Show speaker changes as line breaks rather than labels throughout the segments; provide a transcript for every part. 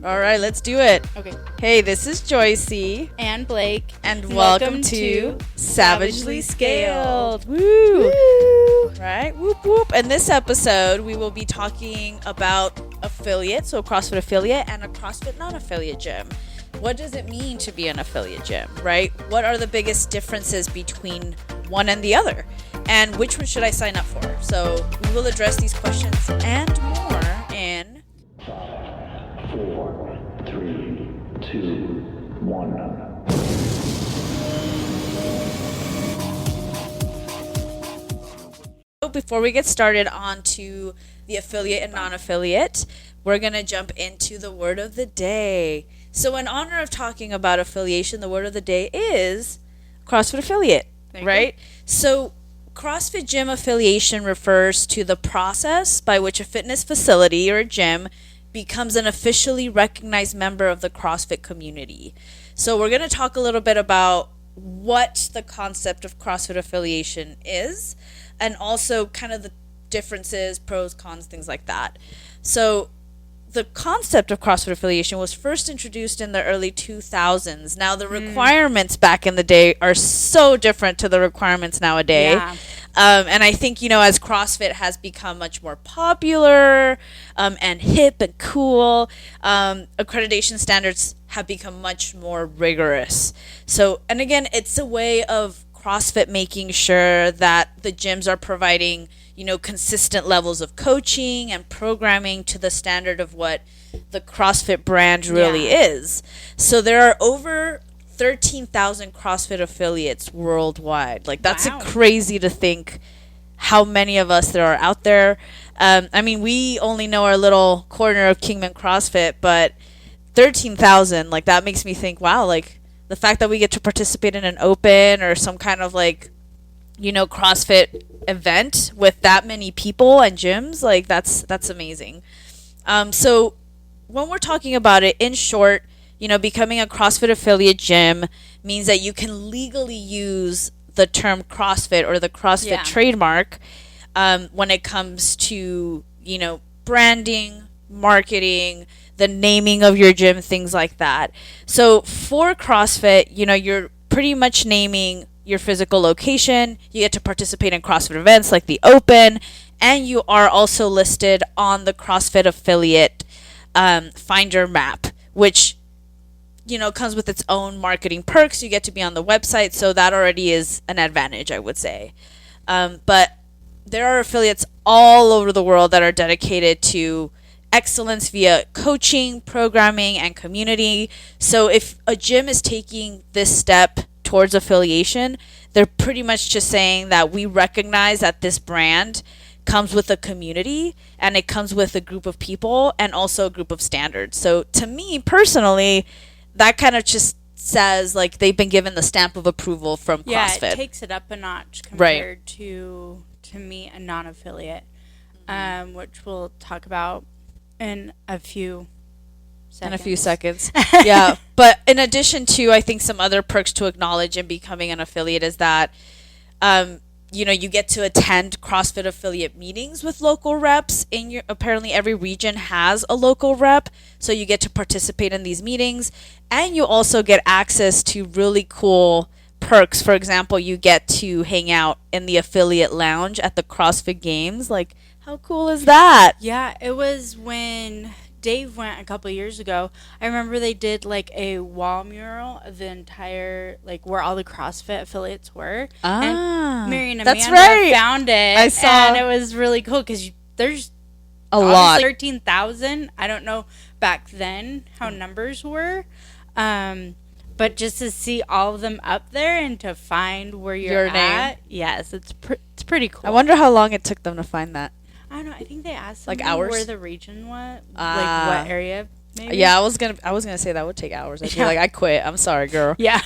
All right, let's do it.
Okay.
Hey, this is Joycey.
And Blake.
And welcome to Savagely Scaled. Woo! Right? Whoop, whoop. In this episode, we will be talking about affiliate, so a CrossFit affiliate and a CrossFit non-affiliate gym. What does it mean to be an affiliate gym, right? What are the biggest differences between one and the other? And which one should I sign up for? So we will address these questions and more in
5, 4, 3, 2, 1.
Before we get started on to the affiliate and non-affiliate, we're going to jump into the word of the day. So in honor of talking about affiliation, the word of the day is CrossFit affiliate, right? So CrossFit gym affiliation refers to the process by which a fitness facility or a gym becomes an officially recognized member of the CrossFit community. So we're going to talk a little bit about what the concept of CrossFit affiliation is, and also kind of the differences, pros, cons, things like that. So the concept of CrossFit affiliation was first introduced in the early 2000s. Now, the requirements back in the day are so different to the requirements nowadays.
Yeah.
And I think, as CrossFit has become much more popular and hip and cool, accreditation standards have become much more rigorous. So, and again, it's a way of CrossFit making sure that the gyms are providing consistent levels of coaching and programming to the standard of what the CrossFit brand really is. So there are over 13,000 CrossFit affiliates worldwide. Like, that's crazy to think how many of us there are out there. We only know our little corner of Kingman CrossFit, but 13,000, like, that makes me think, wow, like, the fact that we get to participate in an open or some kind of, like, CrossFit event with that many people and gyms, like, that's amazing. So when we're talking about it, in short, becoming a CrossFit affiliate gym means that you can legally use the term CrossFit or the CrossFit trademark when it comes to, branding, marketing, the naming of your gym, things like that. So for CrossFit, you're pretty much naming your physical location. You get to participate in CrossFit events like the Open, and you are also listed on the CrossFit affiliate finder map, which comes with its own marketing perks. You get to be on the website, so that already is an advantage, I would say. But there are affiliates all over the world that are dedicated to excellence via coaching, programming, and community. So if a gym is taking this step towards affiliation, they're pretty much just saying that we recognize that this brand comes with a community and it comes with a group of people and also a group of standards. So to me personally, that kind of just says like they've been given the stamp of approval from CrossFit.
Yeah, it takes it up a notch compared to me, a non-affiliate, which we'll talk about in a few seconds. Yeah. But in addition to, I think, some other perks to acknowledge in becoming an affiliate is that, you get to attend CrossFit affiliate meetings with local reps. Apparently every region has a local rep, so you get to participate in these meetings, and you also get access to really cool perks. For example, you get to hang out in the affiliate lounge at the CrossFit Games. Like, how cool is that? Yeah, it was when Dave went a couple of years ago. I remember they did like a wall mural of the entire, like, where all the CrossFit affiliates were. And Mary and Amanda found it.
I saw.
And it was really cool because there's
a lot.
13,000. I don't know back then how numbers were. But just to see all of them up there and to find where you're at. Yes, it's pretty cool.
I wonder how long it took them to find that.
I don't know. I think they asked
like hours
where the region was, like what area. Maybe.
Yeah, I was gonna say that would take hours. I'd be like, I quit. I'm sorry, girl.
Yeah.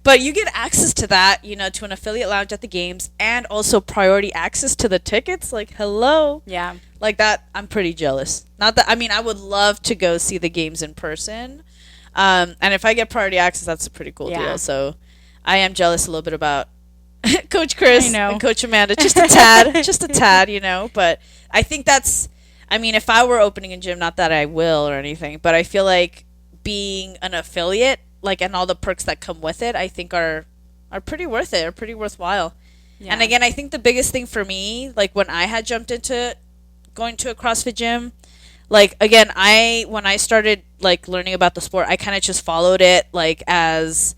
But you get access to that, to an affiliate lounge at the games, and also priority access to the tickets. Like, hello.
Yeah.
Like that. I'm pretty jealous. Not that. I would love to go see the games in person. And if I get priority access, that's a pretty cool deal. So I am jealous a little bit about Coach Chris and Coach Amanda, just a tad, but I think that's I mean, if I were opening a gym, not that I will or anything, but I feel like being an affiliate, like, and all the perks that come with it, I think are pretty worth it, or pretty worthwhile. Yeah. And again, I think the biggest thing for me, like when I had jumped into going to a CrossFit gym, like again, when I started like learning about the sport, I kind of just followed it like as,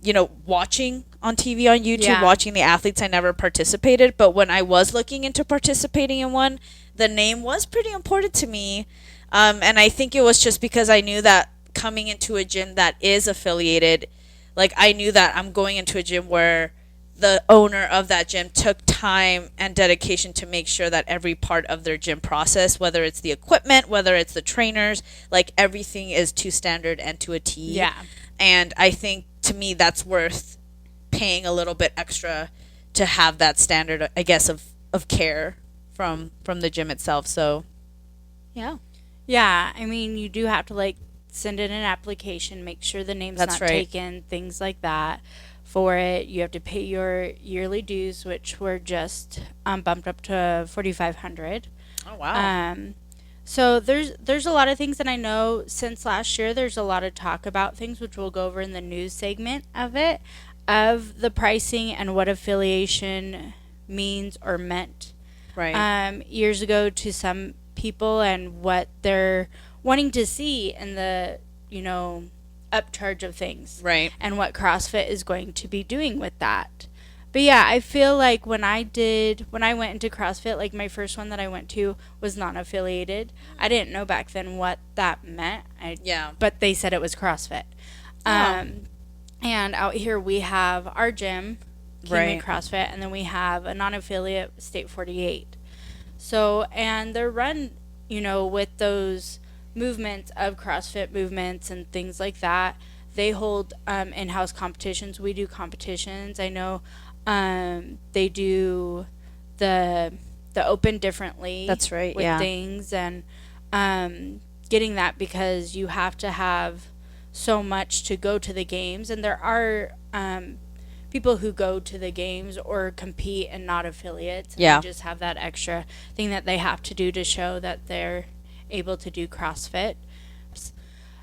you know, watching on TV on YouTube, watching the athletes. I never participated, but when I was looking into participating in one, the name was pretty important to me. And I think it was just because I knew that coming into a gym that is affiliated, like I knew that I'm going into a gym where the owner of that gym took time and dedication to make sure that every part of their gym process, whether it's the equipment, whether it's the trainers, like everything is to standard and to a T.
Yeah.
And I think to me that's worth paying a little bit extra to have that standard, I guess, of care from the gym itself. So yeah.
Yeah, I mean, you do have to like send in an application, make sure the name's not taken, things like that. For it, you have to pay your yearly dues, which were just bumped up to $4,500.
Oh wow!
So there's a lot of things, and I know since last year there's a lot of talk about things, which we'll go over in the news segment of it, of the pricing and what affiliation means or meant.
Right.
Years ago to some people and what they're wanting to see in the, you know, upcharge of things,
right,
and what CrossFit is going to be doing with that. But yeah, I feel like when I went into CrossFit, like my first one that I went to was non-affiliated. I didn't know back then what that meant. But they said it was CrossFit. And out here we have our gym, Human CrossFit, and then we have a non-affiliate, State 48. So, and they're run, you know, with those movements of CrossFit movements and things like that. They hold in-house competitions. We do competitions. I know they do the open differently.
That's right.
With things and getting that because you have to have so much to go to the games, and there are people who go to the games or compete and not affiliates. And they just have that extra thing that they have to do to show that they're able to do CrossFit.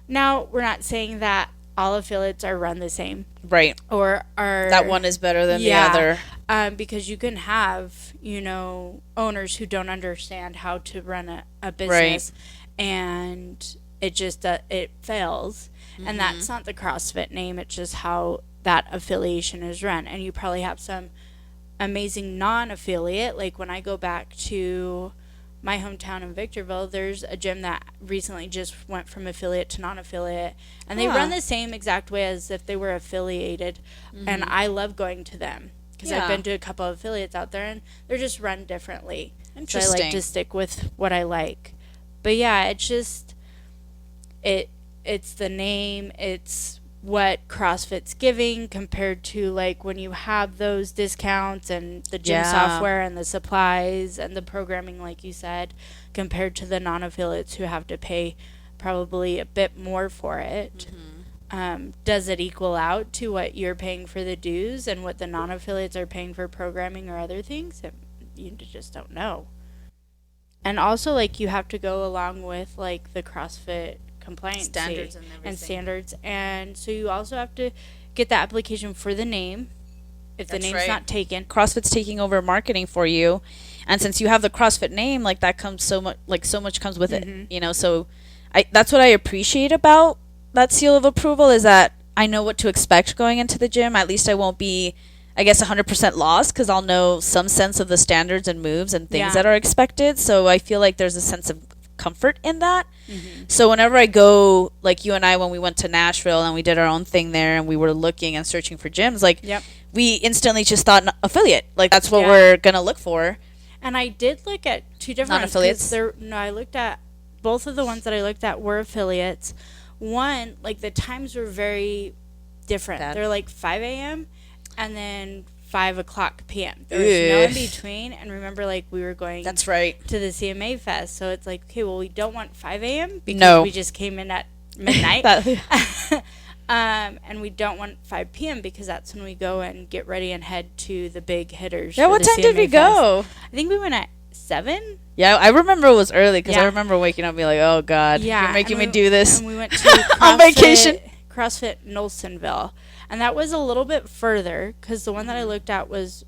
Now, we're not saying that all affiliates are run the same.
Right.
Or are...
that one is better than the other.
Because you can have, you know, owners who don't understand how to run a business. Right. And it just, it fails. Mm-hmm. And that's not the CrossFit name. It's just how that affiliation is run. And you probably have some amazing non-affiliate. Like when I go back to my hometown in Victorville, there's a gym that recently just went from affiliate to non-affiliate, and they run the same exact way as if they were affiliated. And I love going to them because I've been to a couple of affiliates out there, and they're just run differently.
Interesting.
So I like to stick with what I like. But yeah, it's just it's the name, it's what CrossFit's giving compared to like when you have those discounts and the gym software and the supplies and the programming, like you said, compared to the non-affiliates who have to pay probably a bit more for it. Does it equal out to what you're paying for the dues and what the non-affiliates are paying for programming or other things? You just don't know. And also, like, you have to go along with like the CrossFit compliance
standards and everything.
Standards, and so you also have to get the application for the name if the name's not taken.
CrossFit's taking over marketing for you, and since you have the CrossFit name, like that comes so much comes with it, you know. So that's what I appreciate about that seal of approval, is that I know what to expect going into the gym. At least I won't be, I guess, 100% lost, because I'll know some sense of the standards and moves and things that are expected. So I feel like there's a sense of comfort in that. So whenever I go, like you and I, when we went to Nashville and we did our own thing there and we were looking and searching for gyms, like we instantly just thought affiliate, like that's what we're gonna look for.
And I did look at two different
non-affiliates.
I looked at both of the ones that I looked at were affiliates. One, like the times were very different. They're like 5 a.m. and then 5 o'clock p.m. There was no in between. And remember, like, we were going to the CMA Fest. So it's like, okay, well, we don't want 5 a.m. because we just came in at midnight. And we don't want 5 p.m. because that's when we go and get ready and head to the big hitters.
Yeah, what time did we go?
I think we went at 7.
Yeah, I remember it was early because I
Yeah.
remember waking up and being like, oh, God, you're making me do this.
And we went to
on vacation.
CrossFit Nolsonville. And that was a little bit further because the one that I looked at was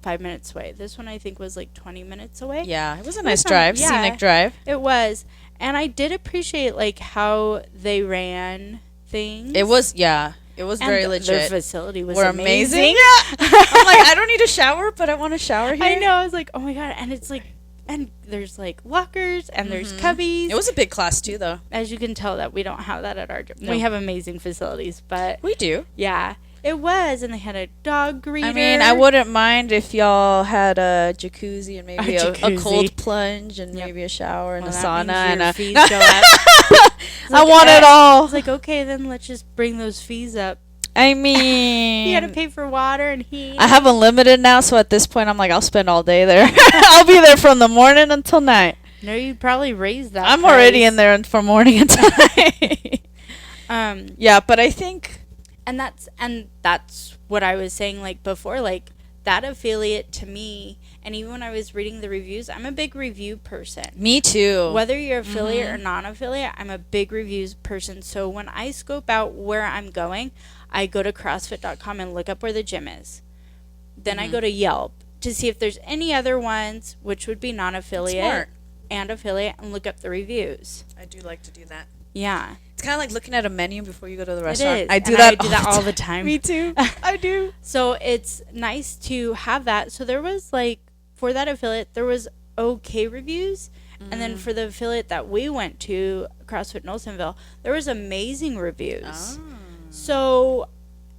5 minutes away. This one I think was like 20 minutes away.
Yeah, it was a nice drive, scenic drive.
It was. And I did appreciate like how they ran things.
It was very legit.
Their facility was
amazing. Yeah. I'm like, I don't need a shower, but I want a shower here.
I know. I was like, oh my God. And it's like, and there's like lockers and there's cubbies.
It was a big class too, though.
As you can tell that we don't have that at our gym.
No.
We have amazing facilities, but
We do.
yeah, it was. And they had a dog greeter.
I mean, I wouldn't mind if y'all had a jacuzzi and maybe a cold plunge and maybe a shower and a sauna and a
fees go up.
I want it all.
I was like, okay, then let's just bring those fees up.
I mean,
You got to pay for water and heat.
I have unlimited now, so at this point, I'm like, I'll spend all day there. I'll be there from the morning until night.
No, you probably raised that.
I'm
price.
already in there from morning until night. Yeah, but I think,
and that's what I was saying like before, like that affiliate to me, and even when I was reading the reviews, I'm a big review person.
me too.
Whether you're affiliate or non-affiliate, I'm a big reviews person. So when I scope out where I'm going, I go to CrossFit.com and look up where the gym is. Then I go to Yelp to see if there's any other ones, which would be non-affiliate
Smart.
and affiliate, and look up the reviews.
I do like to do that.
Yeah.
It's kind of like looking at a menu before you go to the
It
restaurant.
is.
I do
And
that.
I do that all the time.
Me too. I do.
So it's nice to have that. So there was like, for that affiliate, there was okay reviews. And then for the affiliate that we went to, CrossFit Nolsonville, there was amazing reviews. So,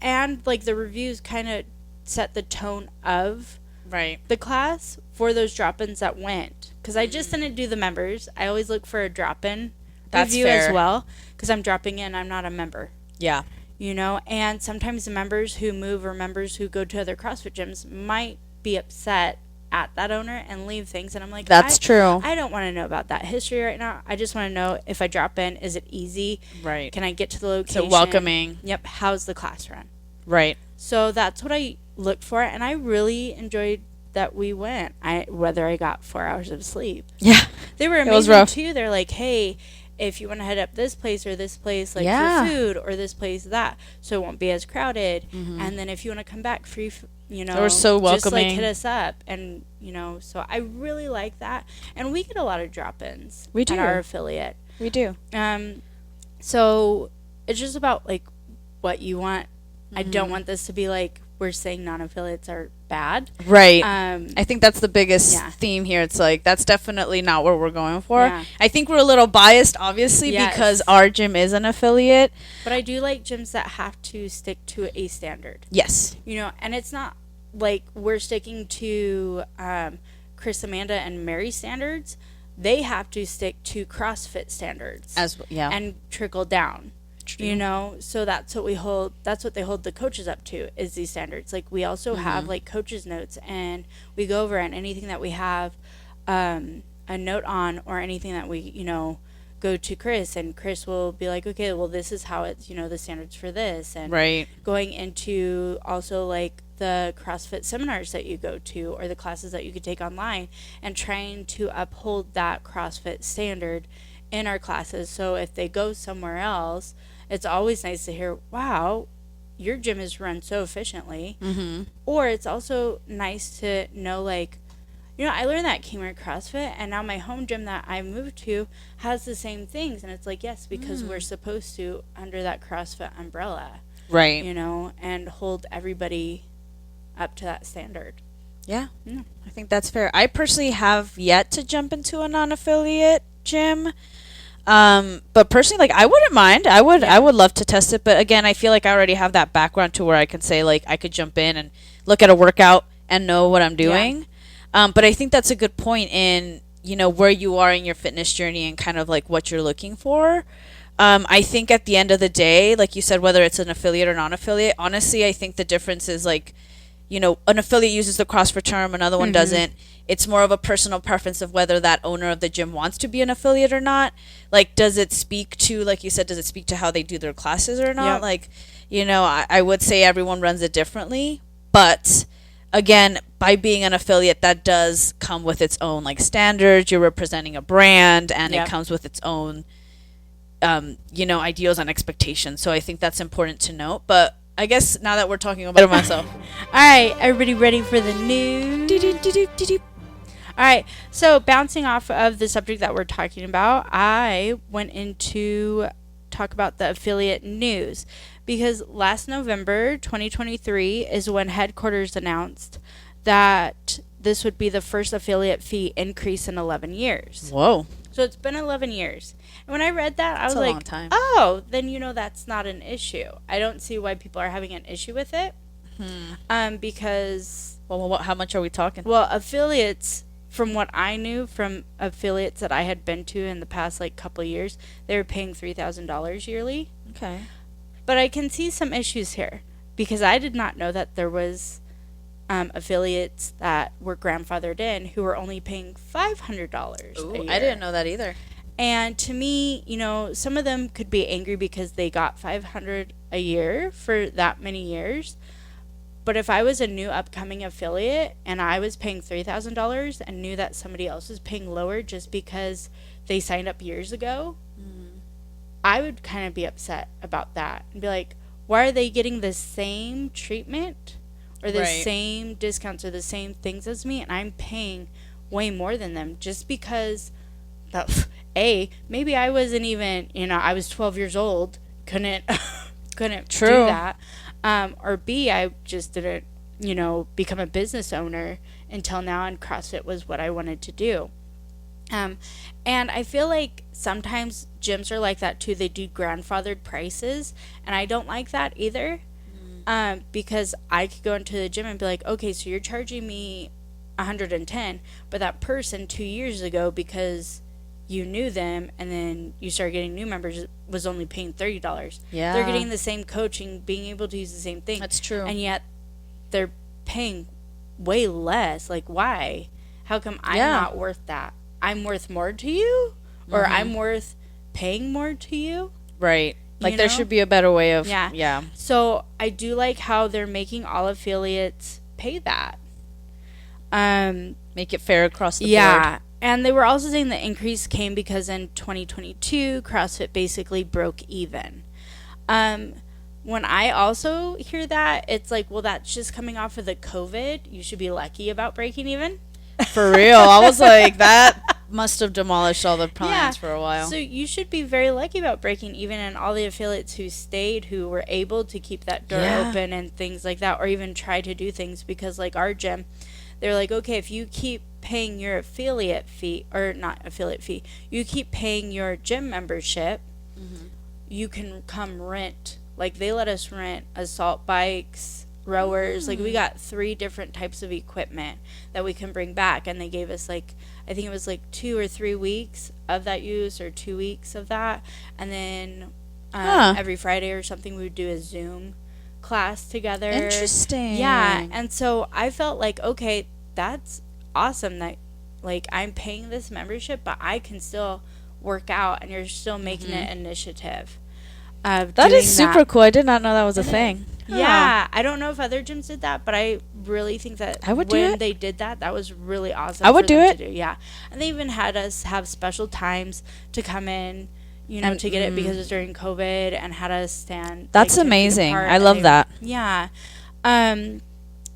and like the reviews kind of set the tone of
Right.
the class for those drop-ins that went. Because I just didn't do the members. I always look for a drop-in
That's
review
fair.
as well. Because I'm dropping in, I'm not a member.
Yeah.
You know, and sometimes the members who move or members who go to other CrossFit gyms might be upset at that owner and leave things. And I'm like,
That's true.
I don't want to know about that history right now. I just want to know if I drop in, is it easy?
Right.
Can I get to the location?
So welcoming.
Yep. How's the class run?
Right.
So that's what I looked for. And I really enjoyed that we went. Whether I got 4 hours of sleep.
Yeah.
They were
was
amazing
rough.
too. They're like, hey, if you want to head up this place or this place, like
Yeah.
for food, or this place that, so it won't be as crowded. And then if you want to come back free, you know,
They were so
just like
welcoming.
hit us up, and you know, so I really like that, and we get a lot of drop-ins.
We do.
At our affiliate.
We do.
So it's just about like what you want. I don't want this to be like we're saying non-affiliates are bad.
Right.
Um,
I think that's the biggest
Yeah.
theme here. It's like, that's definitely not what we're going for.
Yeah.
I think we're a little biased, obviously,
Yes.
because our gym is an affiliate.
but I do like gyms that have to stick to a standard.
Yes.
You know, and it's not like we're sticking to Chris, Amanda, and Mary standards. They have to stick to CrossFit standards
Yeah.
and trickle down. You know, so that's what we hold. That's what they hold the coaches up to, is these standards. Like we also have like coaches notes, and we go over, and anything that we have a note on, or anything that we, you know, go to Chris, and Chris will be like, okay, well, this is how it's, you know, the standards for this, and
Right.
going into also like the CrossFit seminars that you go to, or the classes that you could take online, and trying to uphold that CrossFit standard in our classes. So if they go somewhere else, it's always nice to hear, wow, your gym is run so efficiently. Or it's also nice to know, like, you know, I learned that at Kmart CrossFit, and now my home gym that I moved to has the same things. And it's like, yes, because we're supposed to, under that CrossFit umbrella,
Right.
you know, and hold everybody up to that standard.
Yeah.
Yeah.
I think that's fair. I personally have yet to jump into a non-affiliate gym. But personally, like, I wouldn't mind. I would love to test it. But again, I feel like I already have that background to where I can say, like, I could jump in and look at a workout and know what I'm doing. But I think that's a good point in, you know, where you are in your fitness journey and kind of like what you're looking for. I think at the end of the day, like you said, whether it's an affiliate or non-affiliate, honestly, I think the difference is, like, you know, an affiliate uses the CrossFit term, another one doesn't. It's more of a personal preference of whether that owner of the gym wants to be an affiliate or not. Like, does it speak to, like you said, does it speak to how they do their classes or not?
Yep.
Like, you know, I would say everyone runs it differently, but again, by being an affiliate, that does come with its own like standards. You're representing a brand, and it comes with its own, ideals and expectations. So I think that's important to note. But I guess now that we're talking about myself,
all right, everybody ready for the news? All right, so bouncing off of the subject that we're talking about, I went into talk about the affiliate news because last November 2023 is when headquarters announced that this would be the first affiliate fee increase in 11 years.
Whoa.
So it's been 11 years. And when I read that, I was like, oh, then that's not an issue. I don't see why people are having an issue with it. Because...
Well, how much are we talking?
Well, affiliates... From what I knew from affiliates that I had been to in the past couple of years, they were paying $3,000 yearly.
Okay.
But I can see some issues here because I did not know that there was affiliates that were grandfathered in who were only paying $500 a year.
I didn't know that either.
And to me, some of them could be angry because they got $500 a year for that many years. But if I was a new upcoming affiliate and I was paying $3,000 and knew that somebody else was paying lower just because they signed up years ago, I would kind of be upset about that and be like, why are they getting the same treatment or the same discounts or the same things as me and I'm paying way more than them just because maybe I wasn't even, I was 12 years old, couldn't do that. Or B, I just didn't, become a business owner until now, and CrossFit was what I wanted to do. And I feel like sometimes gyms are like that too. They do grandfathered prices, and I don't like that either. Because I could go into the gym and be like, okay, so you're charging me $110, but that person 2 years ago, because you knew them and then you started getting new members, was only paying $30.
Yeah.
They're getting the same coaching, being able to use the same thing.
That's true.
And yet they're paying way less. Like, why? How come I'm not worth that? I'm worth more to you? Or I'm worth paying more to you?
Right. Like, there should be a better way of...
Yeah. So I do like how they're making all affiliates pay that.
Make it fair across the board.
Yeah. And they were also saying the increase came because in 2022, CrossFit basically broke even. When I also hear that, it's like, well, that's just coming off of the COVID. You should be lucky about breaking even.
For real. I was like, that must have demolished all the plans for a while.
So you should be very lucky about breaking even, and all the affiliates who stayed, who were able to keep that door open and things like that, or even try to do things, because like our gym, they're like, okay, if you keep paying your affiliate fee, or not affiliate fee, you keep paying your gym membership, you can come rent. Like, they let us rent assault bikes, rowers. Like, we got 3 different types of equipment that we can bring back, and they gave us I think it was 2 or 3 weeks of that use, or 2 weeks of that, and then every Friday or something we would do a Zoom class together.
Interesting.
Yeah. And so I felt like, okay, that's awesome that I'm paying this membership, but I can still work out, and you're still making an initiative of
that
doing
is super cool. I did not know that was a thing.
Yeah. I don't know if other gyms did that, but I really think that
I would do it.
They did that, that was really awesome.
I would do it.
Yeah. And they even had us have special times to come in, and to get it, because it was during COVID, and had us stand.
That's amazing. I love that.
Yeah.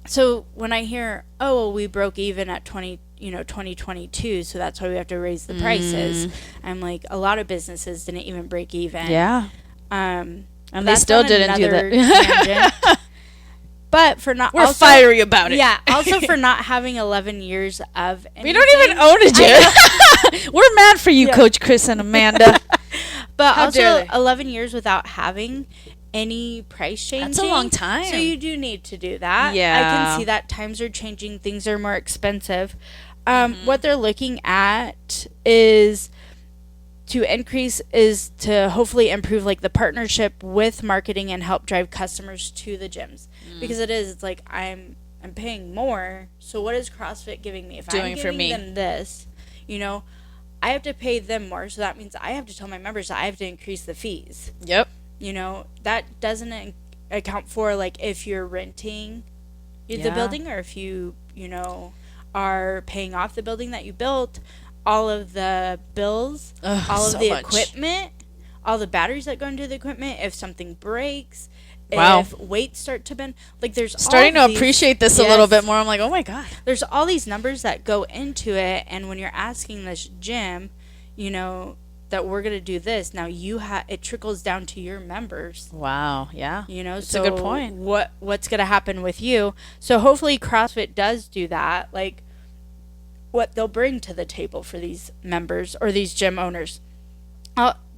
So when I hear, oh, well, we broke even at 2022, so that's why we have to raise the prices. I'm like, a lot of businesses didn't even break even.
Yeah. And they still didn't do
that. But for not,
we're also fiery about it.
Yeah. Also for not having 11 years of anything.
We don't even own a gym. We're mad for you, Coach Chris and Amanda.
But also 11 years without having any price changing.
That's a long time.
So you do need to do that.
Yeah.
I can see that times are changing. Things are more expensive. What they're looking at is to hopefully improve the partnership with marketing and help drive customers to the gyms. Because it's like I'm paying more, so what is CrossFit giving me? If I'm giving them this, I have to pay them more, so that means I have to tell my members that I have to increase the fees.
Yep.
That doesn't account for if you're renting, the building, or if you are paying off the building that you built, all of the bills, all of the equipment, all the batteries that go into the equipment, if something breaks, if weights start to bend, like there's
starting to appreciate this a little bit more. I'm like, oh my God.
There's all these numbers that go into it, and when you're asking this gym, that we're going to do this, now it trickles down to your members.
Wow, yeah.
That's
a good point.
What's going to happen with you? So hopefully CrossFit does do that, like what they'll bring to the table for these members or these gym owners.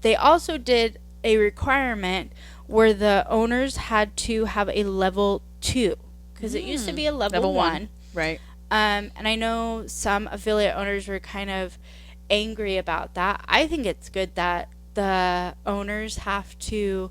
They also did a requirement where the owners had to have a level 2, because it used to be a level 1.
Right.
And I know some affiliate owners were kind of angry about that. I think it's good that the owners have to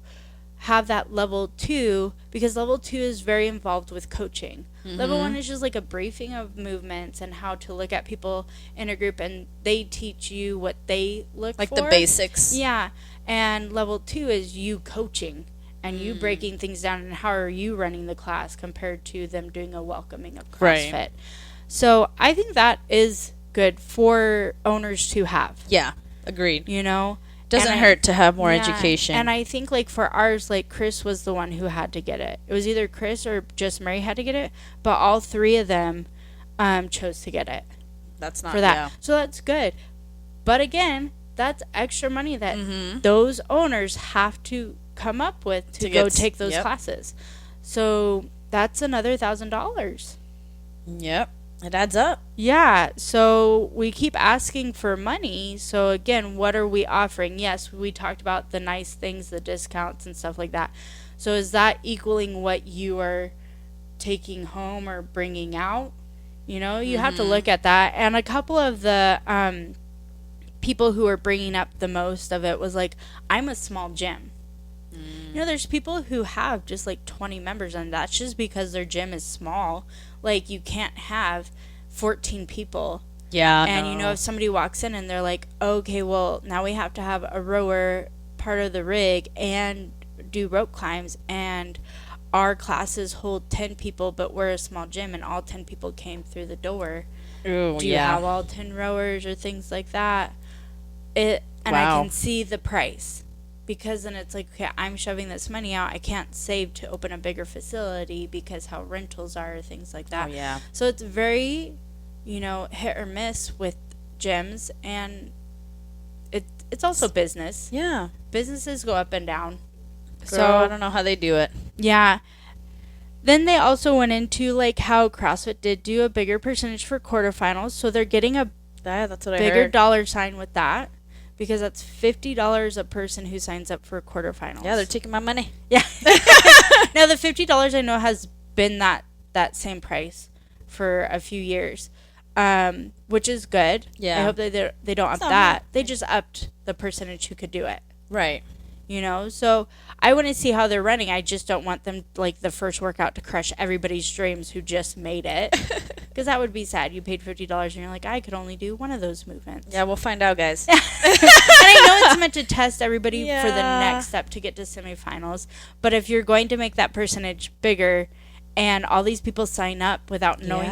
have that level 2, because level 2 is very involved with coaching. Level 1 is just like a briefing of movements and how to look at people in a group, and they teach you what they look for.
Like the basics.
Yeah. And level 2 is you coaching and you breaking things down, and how are you running the class compared to them doing a welcoming of CrossFit. Right. So I think that is good for owners to have.
Yeah, agreed.
Doesn't
hurt to have more education.
And I think like for ours, like Chris was the one who had to get it. It was either Chris or just Mary had to get it, but all 3 of them chose to get it.
That's not
for that.
Yeah.
So that's good. But again, that's extra money that those owners have to come up with to go take those classes. So that's another $1,000.
Yep. It adds up.
Yeah. So we keep asking for money. So again, what are we offering? Yes, we talked about the nice things, the discounts and stuff like that. So is that equaling what you are taking home or bringing out? You have to look at that. And a couple of the people who are bringing up the most of it was like, I'm a small gym. There's people who have just like 20 members, and that's just because their gym is small. Like, you can't have 14 people.
Yeah.
And, if somebody walks in and they're like, okay, well, now we have to have a rower part of the rig and do rope climbs, and our classes hold 10 people, but we're a small gym and all 10 people came through the door.
Ooh,
do you have all 10 rowers or things like that? I can see the price. Because then it's like, okay, I'm shoving this money out. I can't save to open a bigger facility because how rentals are, things like that.
Oh, yeah.
So it's very, hit or miss with gyms. And it's also business.
Yeah.
Businesses go up and down.
So I don't know how they do it.
Yeah. Then they also went into like how CrossFit did do a bigger percentage for quarterfinals. So they're getting a
that's what
bigger dollar sign with that. Because that's $50 a person who signs up for quarterfinals.
Yeah, they're taking my money.
Yeah. Now, the $50 I know has been that same price for a few years, which is good.
Yeah.
I hope they don't up that. They just upped the percentage who could do it.
Right.
So I want to see how they're running. I just don't want them, like, the first workout to crush everybody's dreams who just made it. Because that would be sad. You paid $50 and you're like, I could only do one of those movements.
Yeah, we'll find out, guys.
And I know it's meant to test everybody for the next step to get to semifinals. But if you're going to make that percentage bigger and all these people sign up without knowing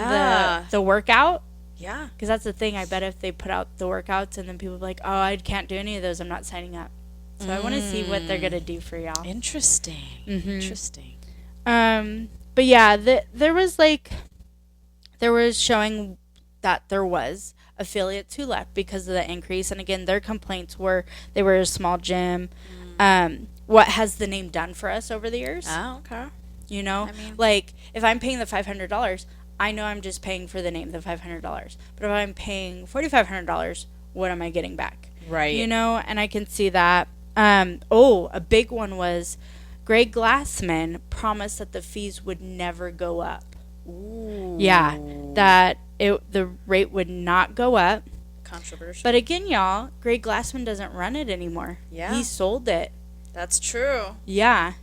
the workout.
Yeah.
Because that's the thing. I bet if they put out the workouts and then people are like, oh, I can't do any of those, I'm not signing up. So I want to see what they're going to do for y'all.
Interesting. Interesting.
But yeah, there was showing that there was affiliates who left because of the increase. And again, their complaints were they were a small gym. What has the name done for us over the years?
Oh, okay.
Like if I'm paying the $500, I know I'm just paying for the name, the $500. But if I'm paying $4,500, what am I getting back?
Right.
And I can see that. A big one was Greg Glassman promised that the fees would never go up.
Ooh.
Yeah, that the rate would not go up.
Controversial.
But again, y'all, Greg Glassman doesn't run it anymore.
Yeah.
He sold it.
That's true.
Yeah.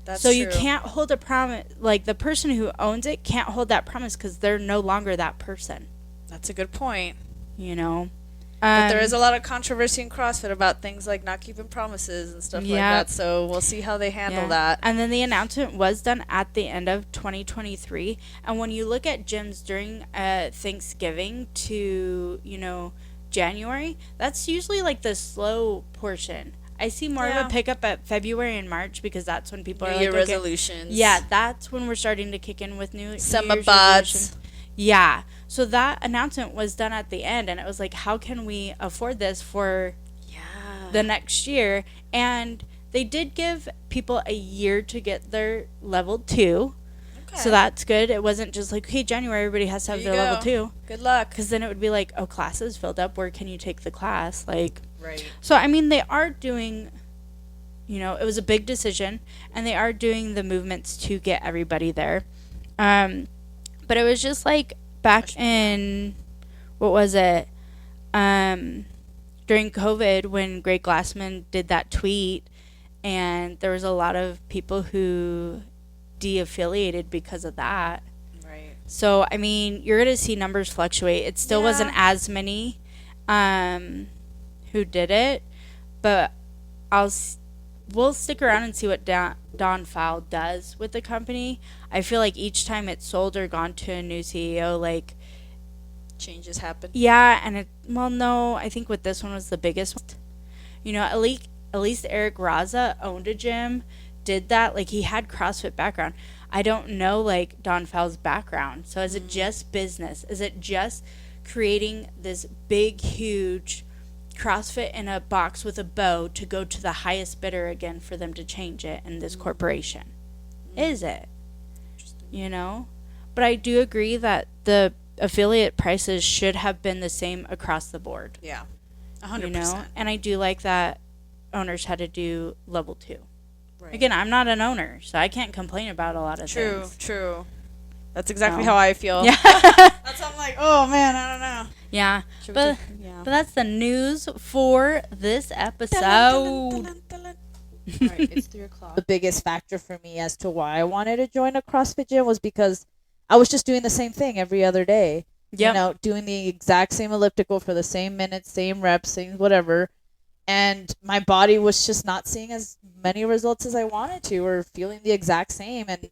That's
so
true.
you can't hold a promise. Like, the person who owns it can't hold that promise because they're no longer that person.
That's a good point. But there is a lot of controversy in CrossFit about things like not keeping promises and stuff like that. So we'll see how they handle that.
And then the announcement was done at the end of 2023. And when you look at gyms during Thanksgiving to, January, that's usually like the slow portion. I see more of a pickup at February and March because that's when people are like,
resolutions.
Yeah, that's when we're starting to kick in with new
Summer bods.
Yeah. So that announcement was done at the end, and it was like, how can we afford this for the next year? And they did give people a year to get their level 2. Okay. So that's good. It wasn't just like, hey, January, everybody has to have their level 2.
Good luck.
Because then it would be like, oh, classes filled up. Where can you take the class? Like,
right.
So, I mean, they are doing, it was a big decision, and they are doing the movements to get everybody there. But it was just like, back in, what was it, during COVID when Greg Glassman did that tweet, and there was a lot of people who de-affiliated because of that.
Right.
So, I mean, you're going to see numbers fluctuate. It still wasn't as many who did it, but we'll stick around and see what Don Fowle does with the company. I feel like each time it's sold or gone to a new CEO, like,
changes happen.
Yeah, and no, I think with this one was the biggest. At least Eric Raza owned a gym, did that. Like, he had CrossFit background. I don't know, like, Don Fowle's background. So is it just business? Is it just creating this big, huge CrossFit in a box with a bow to go to the highest bidder again for them to change it in this corporation? Is it? But I do agree that the affiliate prices should have been the same across the board.
Yeah, 100%.
And I do like that owners had to do level 2.
Right.
Again, I'm not an owner, so I can't complain about a lot of things.
True. That's exactly how I feel.
Yeah.
That's how I'm like, oh man, I don't know.
Yeah. But that's the news for this episode. All
right, it's 3:00. The biggest factor for me as to why I wanted to join a CrossFit gym was because I was just doing the same thing every other day.
Yep.
Doing the exact same elliptical for the same minutes, same reps, same whatever. And my body was just not seeing as many results as I wanted to, or feeling the exact same. And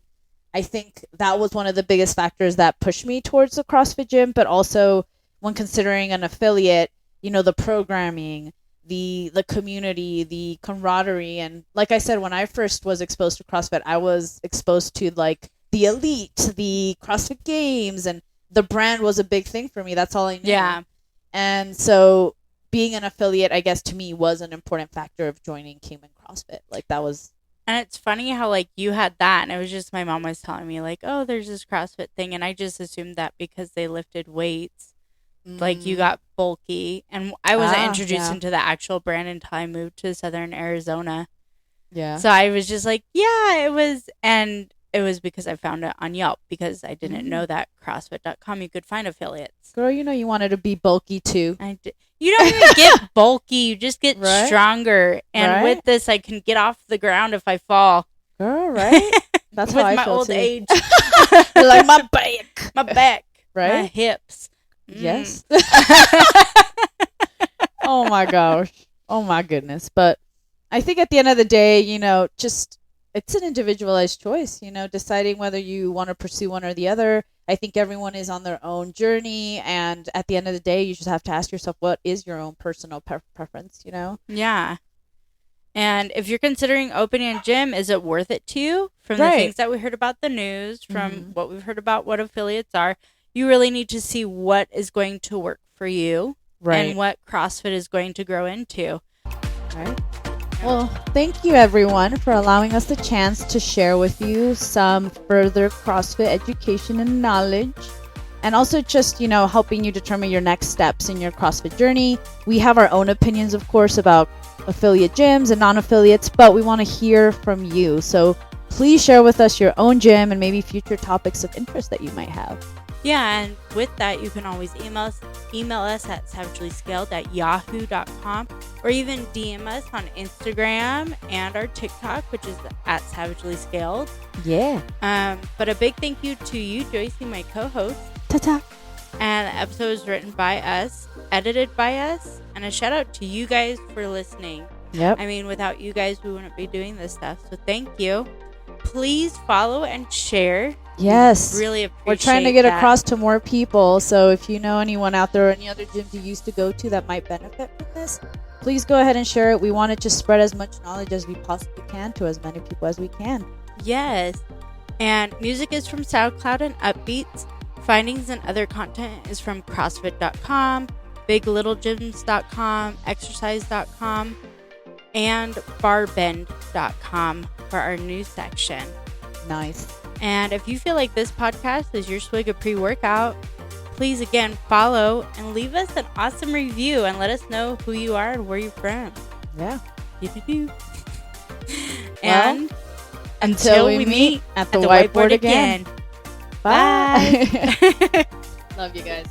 I think that was one of the biggest factors that pushed me towards the CrossFit gym. But also, when considering an affiliate, the programming, the community, the camaraderie. And like I said, when I first was exposed to CrossFit, I was exposed to like the elite, the CrossFit Games, and the brand was a big thing for me. That's all I knew.
Yeah.
And so being an affiliate, I guess, to me was an important factor of joining Cayman CrossFit. Like, that was...
And it's funny how, like, you had that, and it was just my mom was telling me, like, oh, there's this CrossFit thing, and I just assumed that because they lifted weights, like, you got bulky. And I wasn't introduced into the actual brand until I moved to Southern Arizona.
Yeah.
So I was just like, yeah, it was... And it was because I found it on Yelp, because I didn't know that CrossFit.com you could find affiliates.
Girl, you wanted to be bulky too.
You don't even get bulky. You just get
right?
stronger. And with this, I can get off the ground if I fall.
Girl, right? That's how I
feel. With my old
too.
Age.
Like my back.
My back.
Right?
My hips.
Yes. Oh my gosh. Oh my goodness. But I think at the end of the day, just... it's an individualized choice, deciding whether you want to pursue one or the other. I think everyone is on their own journey, and at the end of the day, you just have to ask yourself, what is your own personal preference,
Yeah. And if you're considering opening a gym, is it worth it to you? From the things that we heard about the news, from what we've heard about what affiliates are, you really need to see what is going to work for you and what CrossFit is going to grow into.
Right. Well, thank you everyone for allowing us the chance to share with you some further CrossFit education and knowledge, and also just, helping you determine your next steps in your CrossFit journey. We have our own opinions, of course, about affiliate gyms and non-affiliates, but we want to hear from you. So please share with us your own gym and maybe future topics of interest that you might have.
Yeah, and with that, you can always email us at savagelyscaled@yahoo.com, or even DM us on Instagram and our TikTok, which is at savagelyscaled.
Yeah.
But a big thank you to you, Joycey, my co-host.
Ta-ta.
And the episode was written by us, edited by us, and a shout out to you guys for listening.
Yep.
I mean, without you guys, we wouldn't be doing this stuff. So thank you. Please follow and share.
Yes.
Really appreciate
We're trying to get
that.
across to more people. So if you know anyone out there or any other gyms you used to go to that might benefit from this, please go ahead and share it. We want to just spread as much knowledge as we possibly can to as many people as we can.
Yes. And music is from SoundCloud and Upbeats. Findings and other content is from CrossFit.com, BigLittleGyms.com, Exercise.com, and Barbend.com for our news section.
Nice.
And if you feel like this podcast is your swig of pre-workout, please again follow and leave us an awesome review and let us know who you are and where you're from.
Yeah.
And
until we meet at the whiteboard again. Bye. Love you guys.